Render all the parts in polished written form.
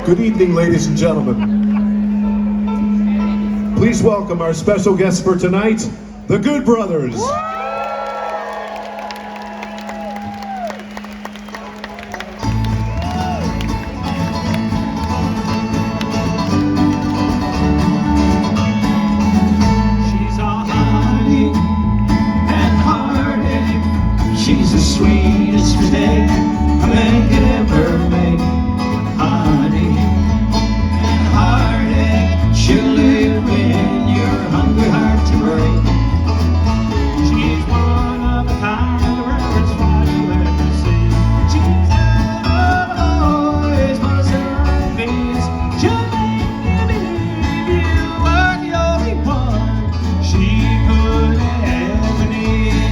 Good evening, ladies and gentlemen. Please welcome our special guests for tonight, the Good Brothers. She's a honey and heartache. She's the sweetest mistake a man could ever make. Honey and heartache, she'll live in your hungry heart to break. She's one of a kind, the rarest one you ever see. She's always was her face. She'll make you believe you are the only one she could ever need.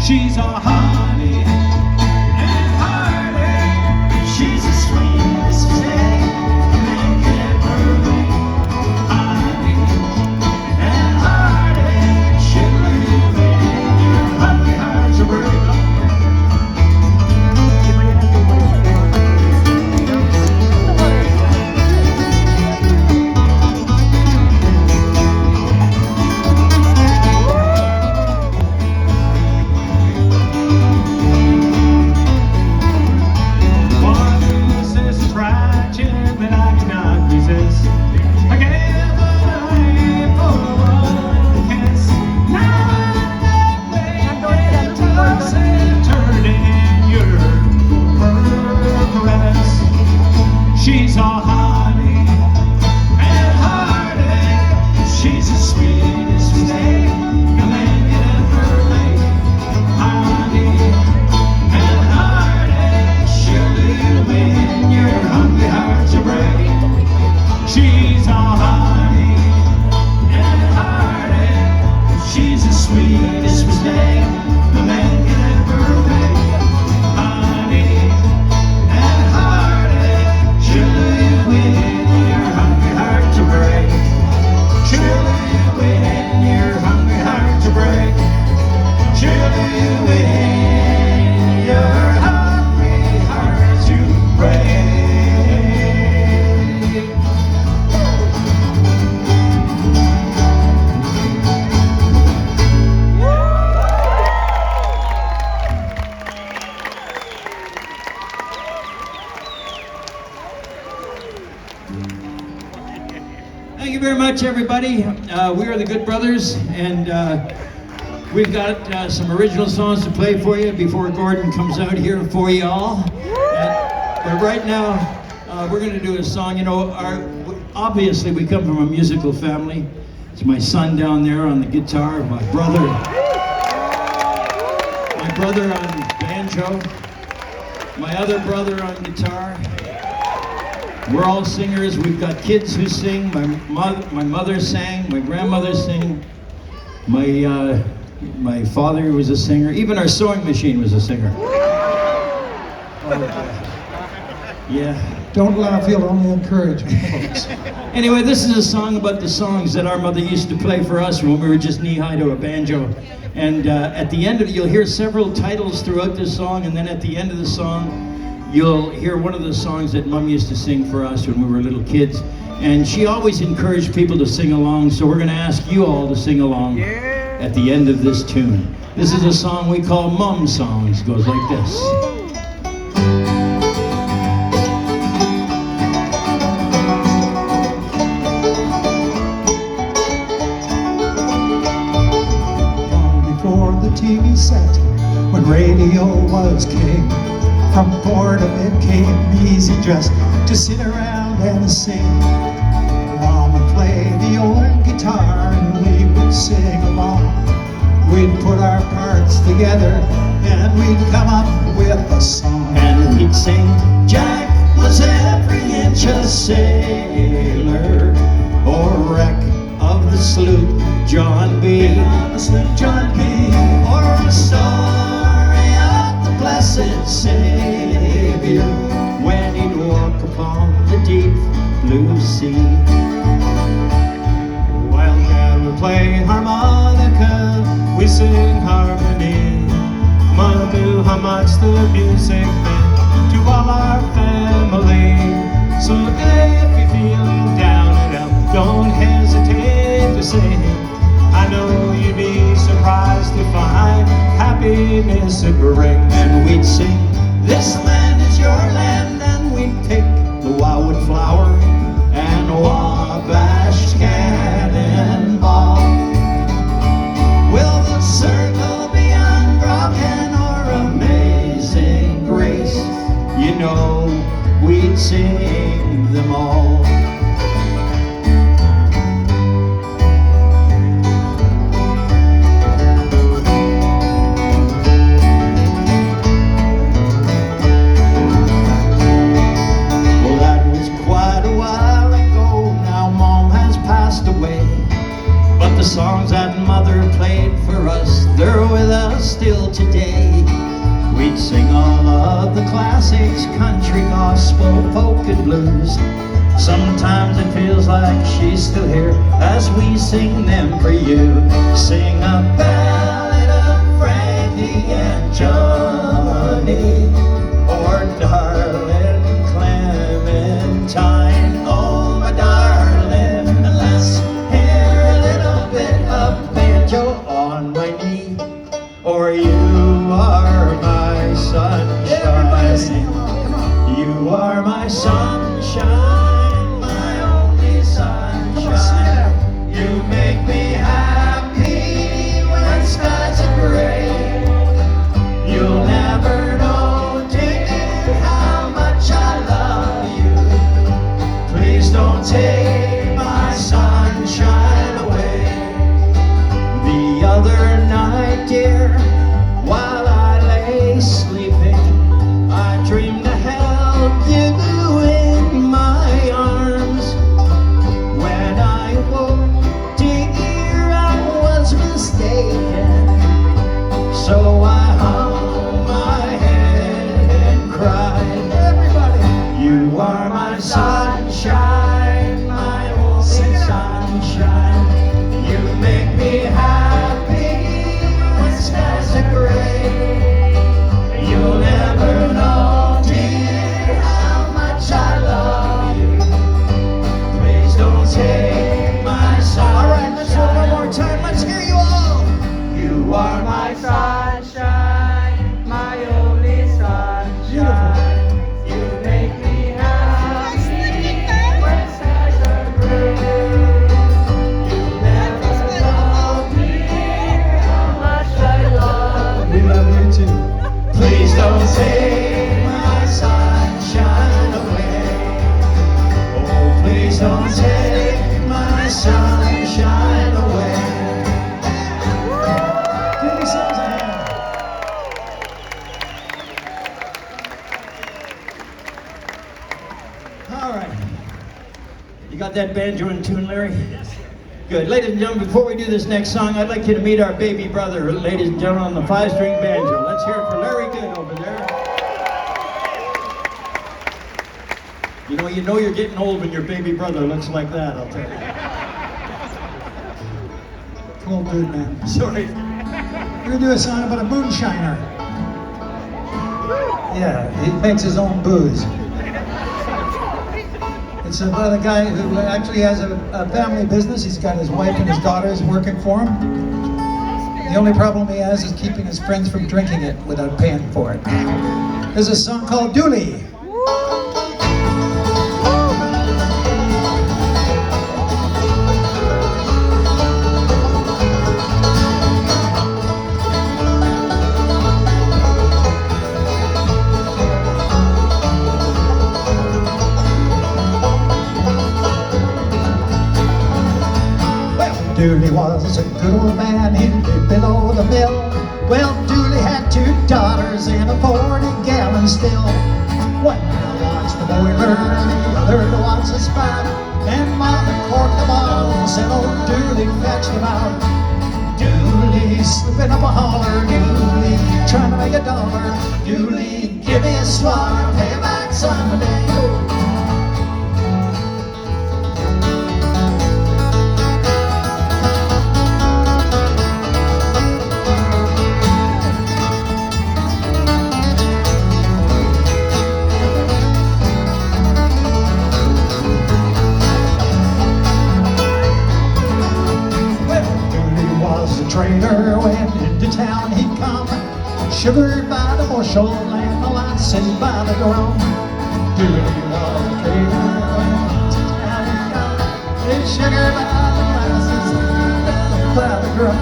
She's a honey and heartache. She's the sweetest mistake a man could ever make. Honey and heartache, she'll live in your hungry heart to break. One who's this attraction that I cannot resist. I gave a life for one kiss. Now that way toss and turn in your caress. She's a honey and heartache. She's the sweetest mistake a man could ever make. Honey and heartache, she'll live in your hungry heart to break. She's a honey and heartache. She's the sweetest mistake a man can ever make. Honey and heartache, she'll live in your hungry heart to break. She'll live in your hungry heart to break. She'll live in your hungry heart to break. Thank you very much, everybody. We are the Good Brothers, and we've got some original songs to play for you before Gordon comes out here for y'all. But right now, we're going to do a song. You know, obviously we come from a musical family. It's my son down there on the guitar, my brother on banjo, my other brother on guitar. We're all singers. We've got kids who sing. My mother sang. My grandmother sang. My father was a singer. Even our sewing machine was a singer. Yeah. Don't laugh, you'll only encourage me, folks. Anyway, this is a song about the songs that our mother used to play for us when we were just knee-high to a banjo. And at the end of it, you'll hear several titles throughout this song, and then at the end of the song, you'll hear one of the songs that Mom used to sing for us when we were little kids. And she always encouraged people to sing along, so we're going to ask you all to sing along at the end of this tune. This is a song we call Mum Songs. It goes like this. Before the TV set, when radio was king, from boredom it came easy just to sit around and sing. Mom would play the old guitar and we would sing along. We'd put our parts together and we'd come up with a song. And he'd sing, Jack was every inch a sailor, or wreck of the sloop John B. John B. Or a story of the blessed Savior when he'd walk upon the deep blue sea. While Dad would play harmonica, we sing harmony. Mom knew how much the music meant to all our family, so miss it ring. And we'd sing, this land is your land, and we'd pick the wildwood flower and Wabash cannonball. Will the circle be unbroken or amazing grace? You know, we'd sing them all. Well, that was quite a while ago. Now Mom has passed away, but the songs that Mother played for us, they're with us still today. We'd sing all of the classics, country, gospel, folk and blues. Sometimes it feels like she's still here as we sing them for you. Sing a ballad of Frankie and Johnny, or darling Clementine. Oh, my darling, let's hear a little bit of banjo on my knee. Or you are my sunshine. Everybody sing along, come on. You are my sunshine, my only sunshine. You make me happy when skies are gray. You'll never know, dear, how much I love you. Please don't take my sunshine away. The other night, dear, while I lay sleeping, I dreamed I held you in my arms. When I woke, dear, I was mistaken. So I hung my head and cried. Everybody, you are my sunshine, my only sunshine. You make me happy when skies are gray. You'll never know, dear, how much I love you. Please don't take my sunshine. All right, let's do it one more time. Let's hear you all. You are my Sunshine, my only sunshine. You make me happy when skies are gray. You never know, dear, how much I love We love you too. Please don't take my sunshine away. Oh, please don't take my sunshine away. Give me some hand. All right. You got that banjo in tune, Larry? Good. Ladies and gentlemen, before we do this next song, I'd like you to meet our baby brother, ladies and gentlemen, on the 5-string banjo. Let's hear it for Larry Good over there. You know you're getting old when your baby brother looks like that, I'll tell you. Cool dude, man. Sorry. We're gonna do a song about a moonshiner. Yeah, he makes his own booze. It's about a guy who actually has a family business. He's got his wife and his daughters working for him. The only problem he has is keeping his friends from drinking it without paying for it. There's a song called Dooley. Dooley was a good old man, he lived below the mill. Well, Dooley had 2 daughters and a 40-gallon still. One to watch the boiler, the other to watch the spout. And Mama corked them all, said old Dooley fetched them out. Dooley slipping up a holler, Dooley trying to make a dollar. Dooley, give me a swallow, pay back someday. Trader went into town, he'd come Sugar by the bushel and molasses by the drum. It's sugar by the molasses by the drum.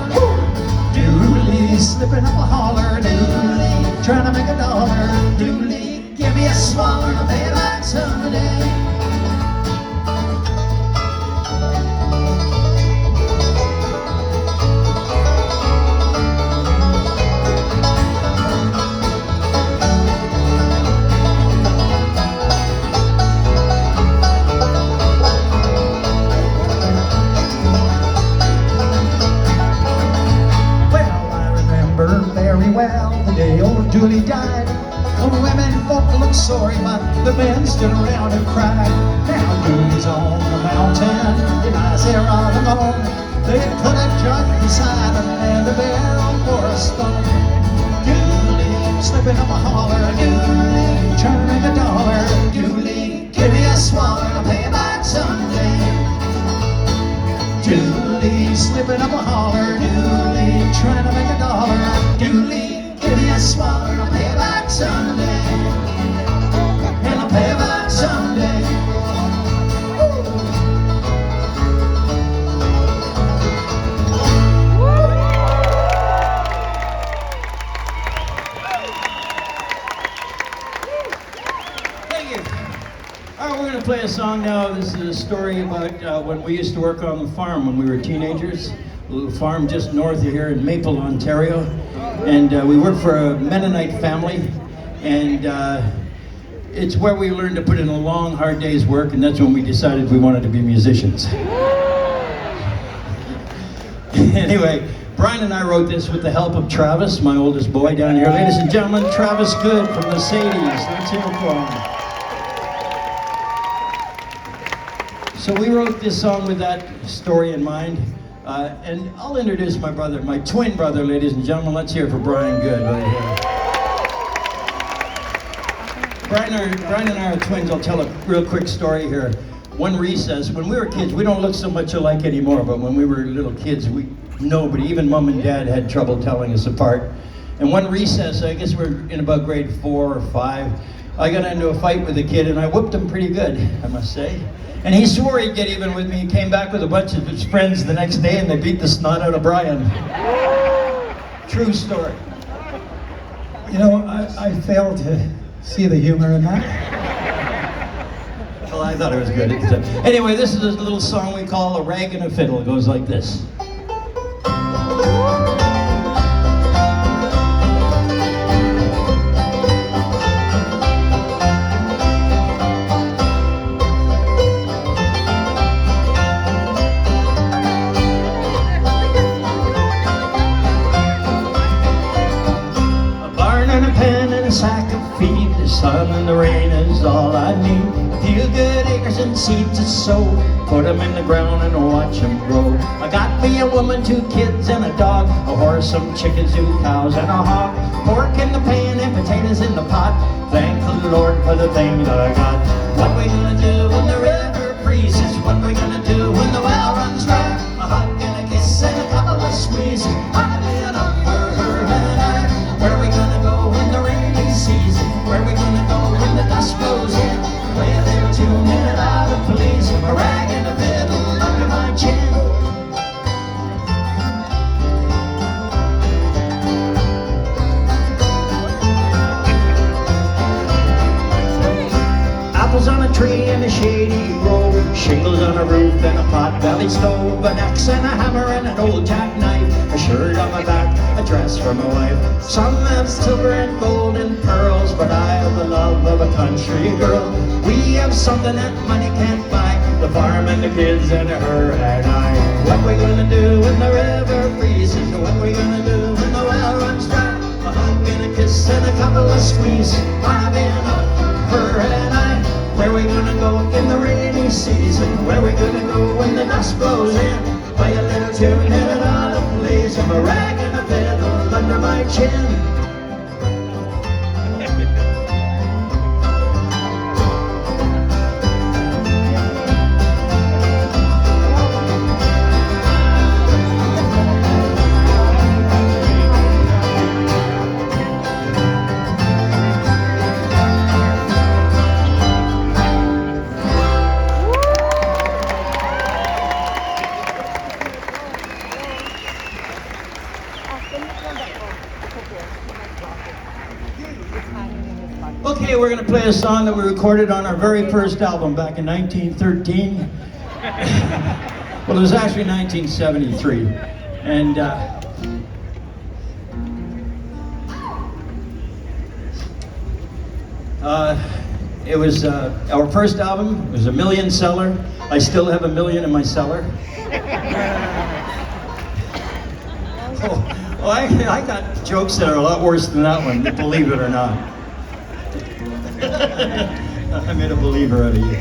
Dooley, slipping up a holler. Dooley, trying to make a dollar. Dooley, give me a swallow to pay back someday. Well, the day old Dooley died, the women folk looked sorry, but the men stood around and cried. Now Dooley's on the mountain, he lies there all alone. They put a jug beside him and a barrel for a stone. Dooley, slipping up a holler. Dooley, trying to make a dollar. Dooley, give me a swallow to pay back someday. Dooley, slipping up a holler. Dooley, trying to make a dollar. Dooley, give me a swallow and I'll pay it back someday. And I'll pay it back someday. Thank you. All right, we're going to play a song now. This is a story about when we used to work on the farm when we were teenagers. A little farm just north of here in Maple, Ontario. And we worked for a Mennonite family. And it's where we learned to put in a long, hard day's work. And that's when we decided we wanted to be musicians. Anyway, Brian and I wrote this with the help of Travis, my oldest boy down here. Ladies and gentlemen, Travis Good from the Sadies. Let's hear it for him. So we wrote this song with that story in mind. And I'll introduce my brother, my twin brother, ladies and gentlemen. Let's hear it for Brian Good right here. Brian and I are twins. I'll tell a real quick story here. One recess, when we were kids, we don't look so much alike anymore, but when we were little kids, nobody, even mom and dad, had trouble telling us apart. And one recess, I guess we're in about grade 4 or 5, I got into a fight with a kid and I whooped him pretty good, I must say. And he swore he'd get even with me. He came back with a bunch of his friends the next day and they beat the snot out of Brian. True story. You know, I failed to see the humor in that. Well, I thought it was good. Anyway, this is a little song we call A Rag and a Fiddle. It goes like this. Sack of feed, the sun and the rain is all I need. A few good acres and seeds to sow, put them in the ground and watch them grow. I got me a woman, 2 kids and a dog, a horse, some chickens, 2 cows and a hog, pork in the pan and potatoes in the pot. Thank the Lord for the things I got. What we gonna do when the river freezes? What we gonna do when the well runs dry? A hug and a kiss and a couple of squeezes. I've been up for her and I. Where we gonna go when the rainy season? Where we gonna go when the dust blows in? Play a little tune in and out of please. A rag and a fiddle under my chin. Apples on a tree in a shady grove, shingles on a roof and a pot-bellied stove, an axe and a hammer and an old jackknife, a shirt on my back, a dress for my wife. Some have silver and gold and pearls, but I have the love of a country girl. We have something that money can't buy, the farm and the kids and her and I. What we gonna do when the river freezes? What we gonna do when the well runs dry? A hug and a kiss and a couple of squeezes. I've been up, her and I. Where we gonna go in the rainy season? Where we gonna go when the dust blows in? Play a little tune in and out of please. I'm a rag and a fiddle under my chin. Okay, we're going to play a song that we recorded on our very first album back in 1913. Well, it was actually 1973. And it was our first album. It was a million seller. I still have 1 million in my cellar. Oh, I got jokes that are a lot worse than that one, believe it or not. I made a believer out of you.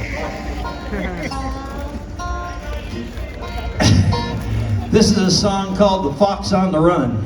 This is a song called "The Fox on the Run."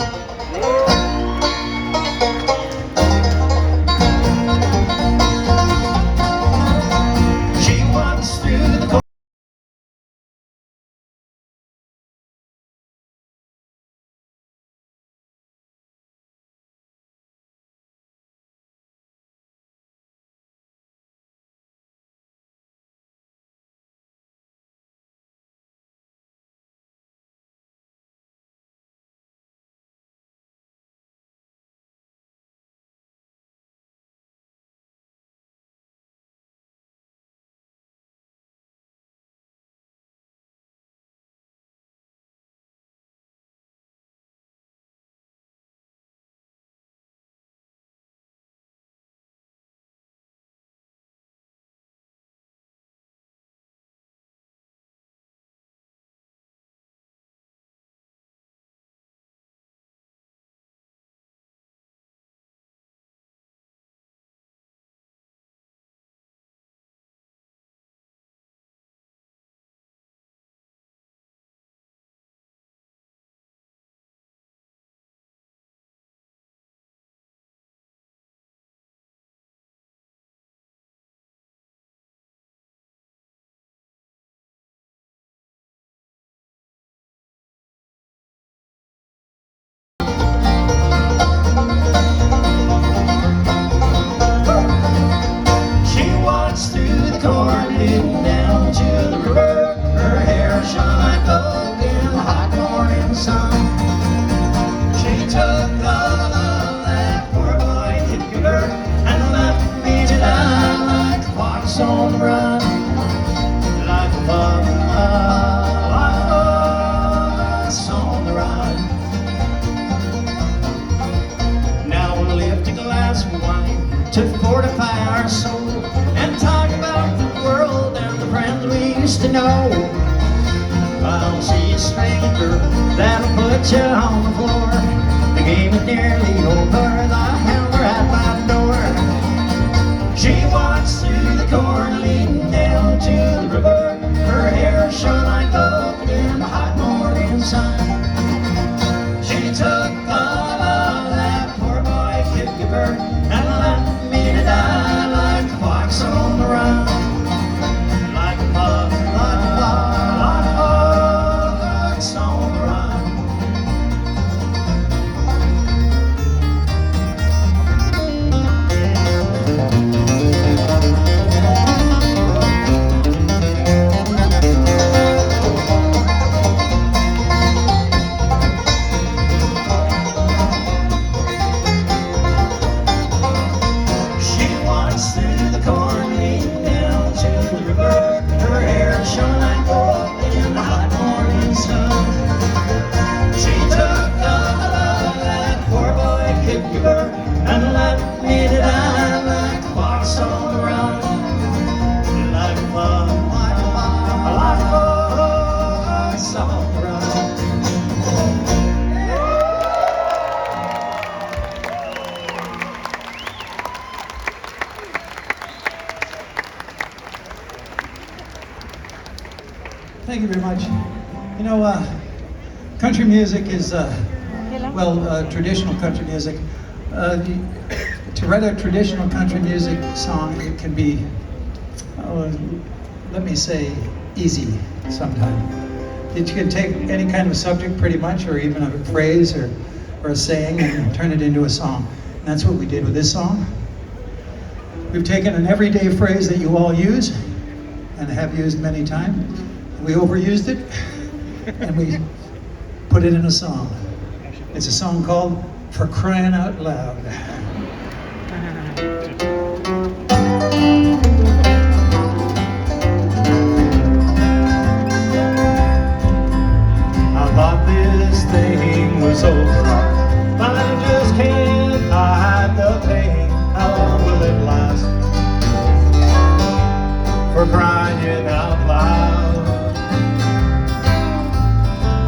She walks through the corn leading down to the river. Her hair shone like gold in the hot morning sun. She took all the love that poor boy could give her and left me to die like a fox on the run. Like a fox on the run. Now we'll lift a glass of wine to fortify our soul and talk about the world and the friends we used to know. I'll see a stranger that'll put you on the floor. The game is nearly over, the hammer at my door. She walks through the corn leading down to the river. Her hair shone like gold in the hot morning sun. She took all of that poor boy could give her and left me to die like a fox on the run. Like a fox on the run. And left me to die like a fox on the run. Like a fox on the run. Thank you very much. You know, country music is, traditional country music. To write a traditional country music song, it can be, let me say, easy sometimes. You can take any kind of subject pretty much, or even a phrase or a saying, and turn it into a song. And that's what we did with this song. We've taken an everyday phrase that you all use, and have used many times. We overused it, and we put it in a song. It's a song called For crying out loud. I thought this thing was over, but I just can't hide the pain. How long will it last? For crying out loud,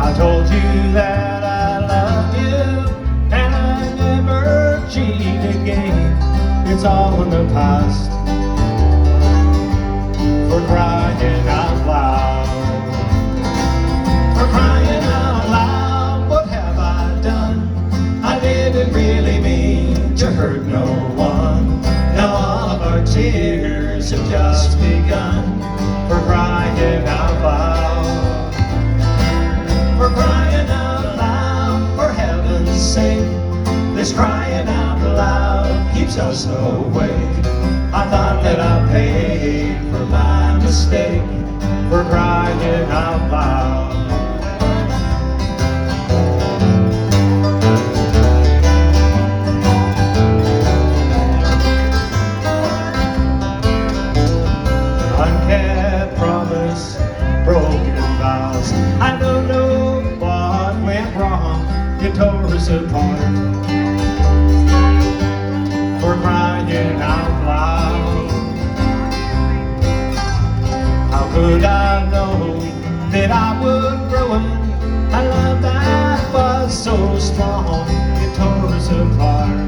I told you that I love you, and I never cheat again. It's all in the past. For crying out loud, for crying out loud, what have I done? I didn't really mean to hurt no one. Now all of our tears have just begun. For crying out loud, for crying out loud, for heaven's sake. This crying out loud keeps us awake. I thought that I paid for my mistake. For crying out loud. Unkept promise, broken vows. I don't know what went wrong. You tore us apart. For crying out loud. How could I know that I would ruin a love that was so strong? You tore us apart.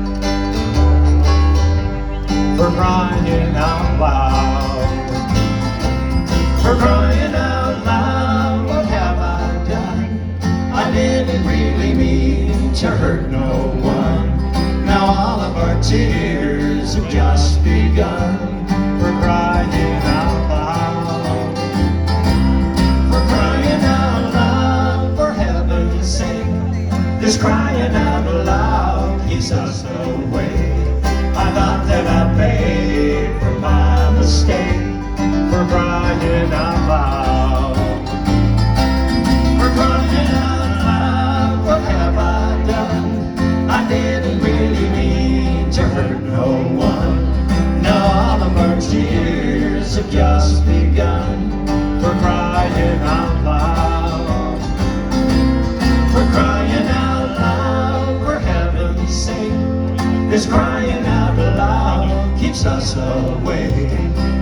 For crying out loud. For crying out loud, what have I done? I didn't really mean to hurt no one. Now all of our tears have just begun. For crying out loud. For crying out loud, for heaven's sake. This crying out loud keeps us awake. I thought that I paid for my mistake. For crying out loud. For crying out loud, what have I done? I didn't really mean to hurt no one. Now all of our tears have just begun. For crying out loud. For crying out loud, for heaven's sake. This crying out loud keeps us awake.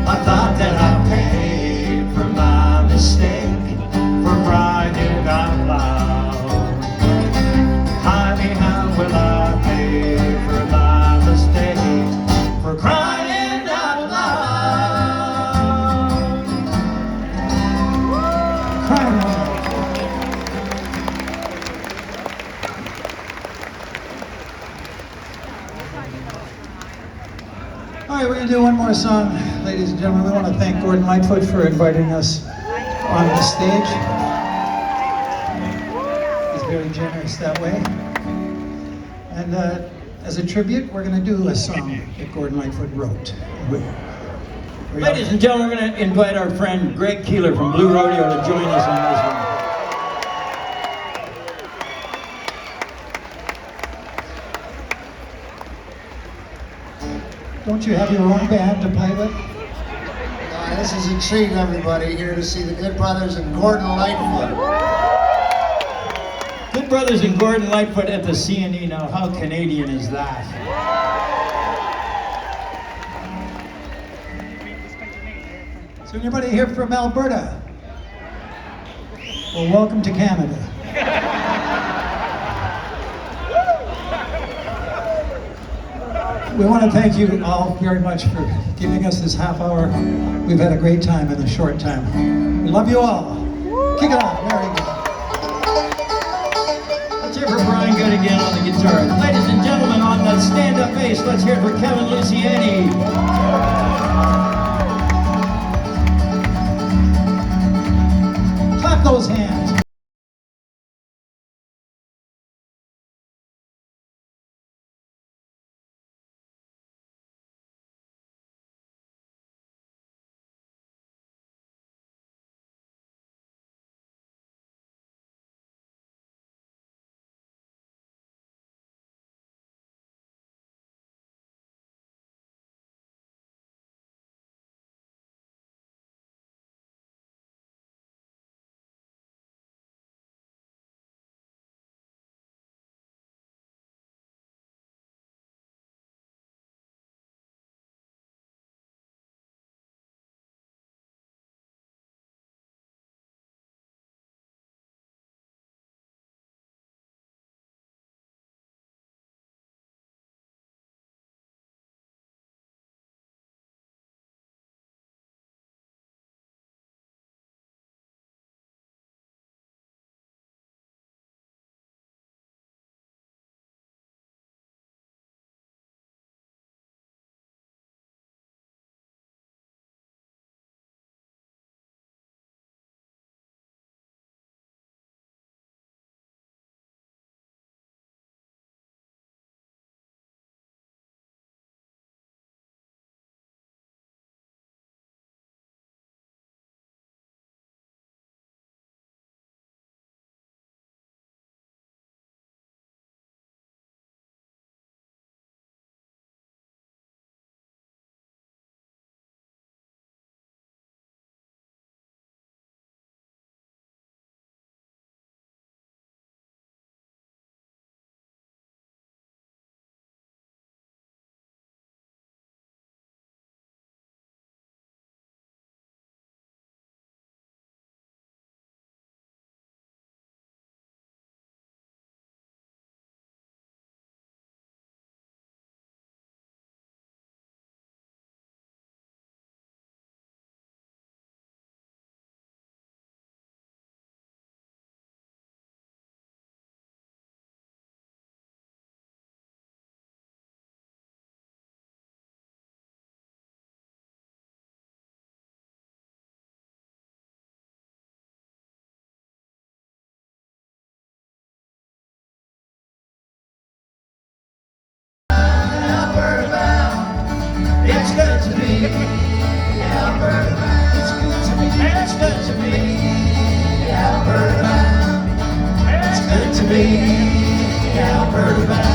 I thought that I paid for my mistake. For crying out loud. Honey, how will I pay for my mistake? For crying out loud. Crying out loud. All right, we're going to do one more song, ladies and gentlemen. We want to thank Gordon Lightfoot for inviting us on the stage. He's very generous that way. And as a tribute, we're going to do a song that Gordon Lightfoot wrote. Ladies and gentlemen, we're going to invite our friend Greg Keeler from Blue Rodeo to join us on this one. Don't you have your own band to play with? This is a treat, everybody, here to see the Good Brothers and Gordon Lightfoot. Good Brothers and Gordon Lightfoot at the CNE. Now, how Canadian is that? So anybody here from Alberta? Well, welcome to Canada. We want to thank you all very much for giving us this half hour. We've had a great time in a short time. We love you all. Kick it off. Very good. Let's hear for Brian Good again on the guitar. Ladies and gentlemen, on the stand-up bass, let's hear it for Kevin Luciani. Clap those hands. good to me, Alberta bound. It's good to be Alberta bound.